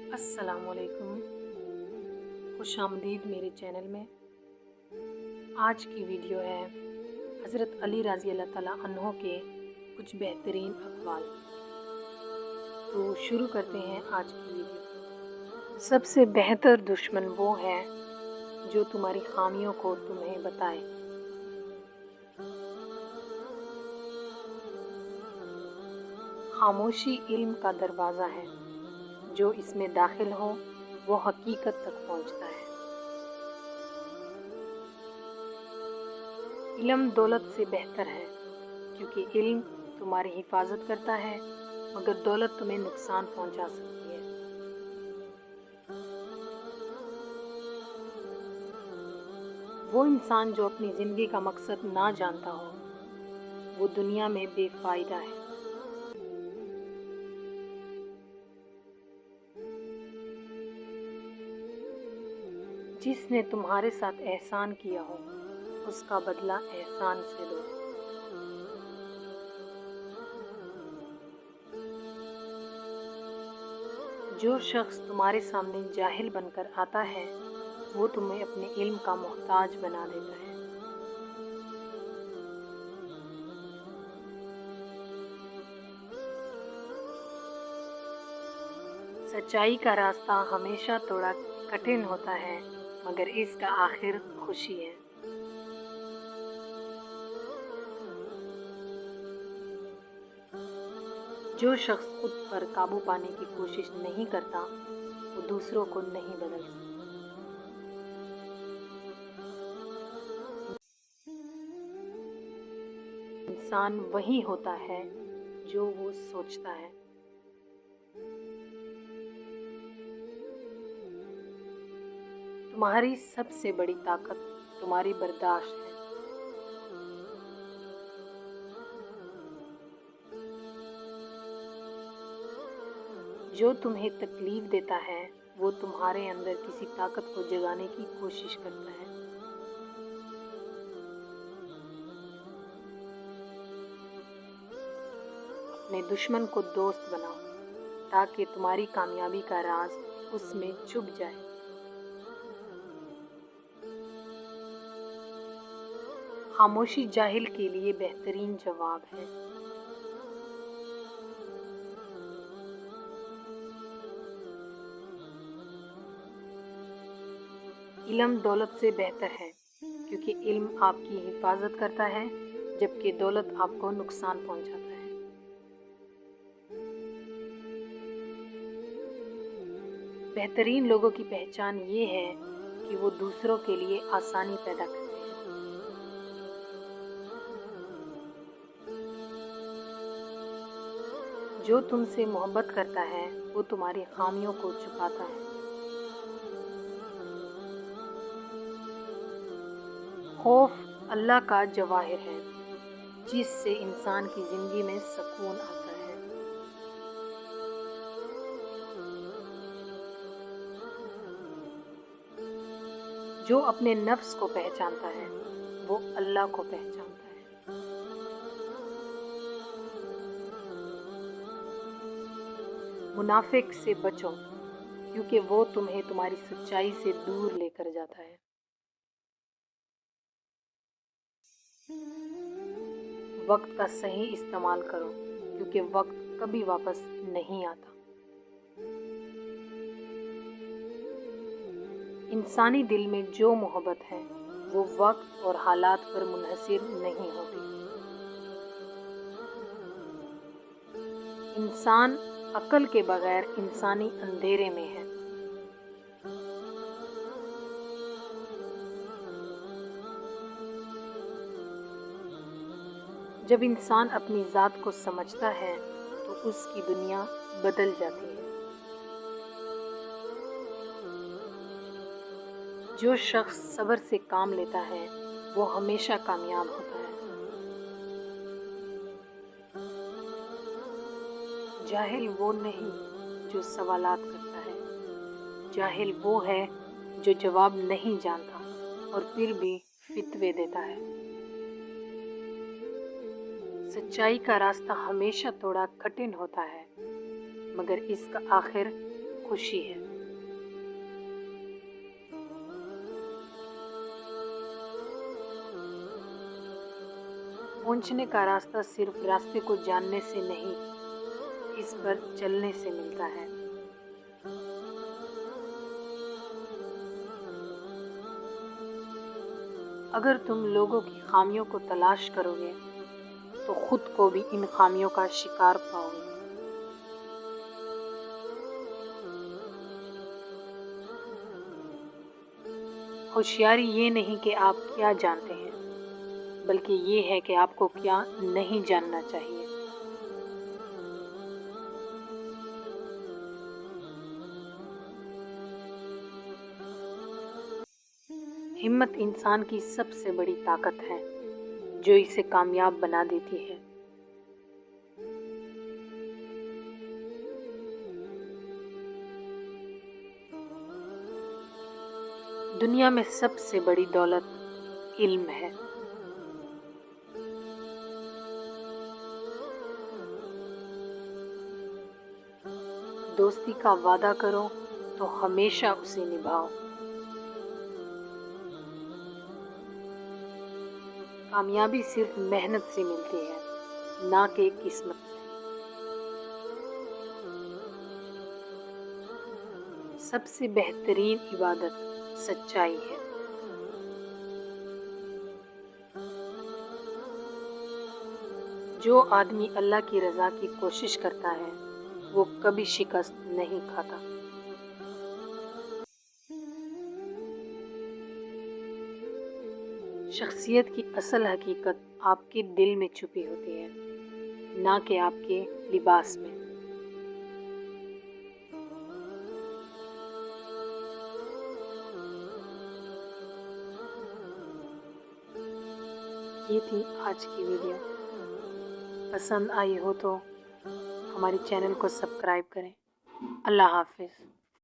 अस्सलामुअलैकुम, खुश आमदीद मेरे चैनल में। आज की वीडियो है हज़रत अली रज़ी अल्लाह ताला अन्हो के कुछ बेहतरीन अक़वाल। तो शुरू करते हैं आज की वीडियो। सबसे बेहतर दुश्मन वो है जो तुम्हारी खामियों को तुम्हें बताए। खामोशी इल्म का दरवाज़ा है, जो इसमें दाखिल हो वो हकीकत तक पहुंचता है। इल्म दौलत से बेहतर है, क्योंकि इल्म तुम्हारी हिफाजत करता है, मगर दौलत तुम्हें नुकसान पहुंचा सकती है। वो इंसान जो अपनी ज़िंदगी का मकसद ना जानता हो, वो दुनिया में बेफायदा है। जिसने तुम्हारे साथ एहसान किया हो, उसका बदला एहसान से लो। जो शख्स तुम्हारे सामने जाहिल बनकर आता है, वो तुम्हें अपने इल्म का मोहताज बना देता है। सच्चाई का रास्ता हमेशा थोड़ा कठिन होता है, मगर इसका आखिर खुशी है। जो शख्स खुद पर काबू पाने की कोशिश नहीं करता, वो दूसरों को नहीं बदल सकता। इंसान वही होता है जो वो सोचता है। तुम्हारी सबसे बड़ी ताकत तुम्हारी बर्दाश्त है। जो तुम्हें तकलीफ देता है, वो तुम्हारे अंदर किसी ताकत को जगाने की कोशिश करता है। अपने दुश्मन को दोस्त बनाओ, ताकि तुम्हारी कामयाबी का राज उसमें छुप जाए। खामोशी जाहिल के लिए बेहतरीन जवाब है। इल्म दौलत से बेहतर है, क्योंकि इल्म आपकी हिफाजत करता है, जबकि दौलत आपको नुकसान पहुंचाता है। बेहतरीन लोगों की पहचान ये है कि वो दूसरों के लिए आसानी पैदा करते हैं। जो तुमसे मोहब्बत करता है, वो तुम्हारी खामियों को छुपाता है। खौफ अल्लाह का जवाहिर है, जिससे इंसान की ज़िंदगी में सुकून आता है। जो अपने नफ्स को पहचानता है, वो अल्लाह को पहचानता है। मुनाफिक से बचो, क्योंकि वो तुम्हें तुम्हारी सच्चाई से दूर लेकर जाता है। वक्त का सही इस्तेमाल करो, क्योंकि वक्त कभी वापस नहीं आता। इंसानी दिल में जो मोहब्बत है, वो वक्त और हालात पर मुनहसिर नहीं होती। इंसान अक्ल के बगैर इंसानी अंधेरे में है। जब इंसान अपनी ज़ात को समझता है, तो उसकी दुनिया बदल जाती है। जो शख्स सब्र से काम लेता है, वो हमेशा कामयाब होता है। जाहिल वो नहीं जो सवालात करता है, जाहिल वो है जो जवाब नहीं जानता और फिर भी फितवे देता है। सच्चाई का रास्ता हमेशा थोड़ा कठिन होता है, मगर इसका आखिर خوشی ہے۔ پہنچنے کا راستہ صرف راستے کو جاننے سے نہیں، اس پر چلنے سے ملتا ہے۔ اگر تم لوگوں کی خامیوں کو تلاش کرو گے تو خود کو بھی ان خامیوں کا شکار پاؤ گے۔ ہوشیاری یہ نہیں کہ آپ کیا جانتے ہیں، بلکہ یہ ہے کہ آپ کو کیا نہیں جاننا چاہیے۔ ہمت انسان کی سب سے بڑی طاقت ہے جو اسے کامیاب بنا دیتی ہے۔ دنیا میں سب سے بڑی دولت علم ہے۔ دوستی کا وعدہ کرو تو ہمیشہ اسے نبھاؤ۔ کامیابی صرف محنت سے ملتی ہے، نہ کہ قسمت سے۔ سب سے بہترین عبادت سچائی ہے۔ جو آدمی اللہ کی رضا کی کوشش کرتا ہے وہ کبھی شکست نہیں کھاتا۔ شخصیت کی اصل حقیقت آپ کے دل میں چھپی ہوتی ہے، نہ کہ آپ کے لباس میں۔ یہ تھی آج کی ویڈیو۔ پسند آئی ہو تو ہماری چینل کو سبسکرائب کریں۔ اللہ حافظ۔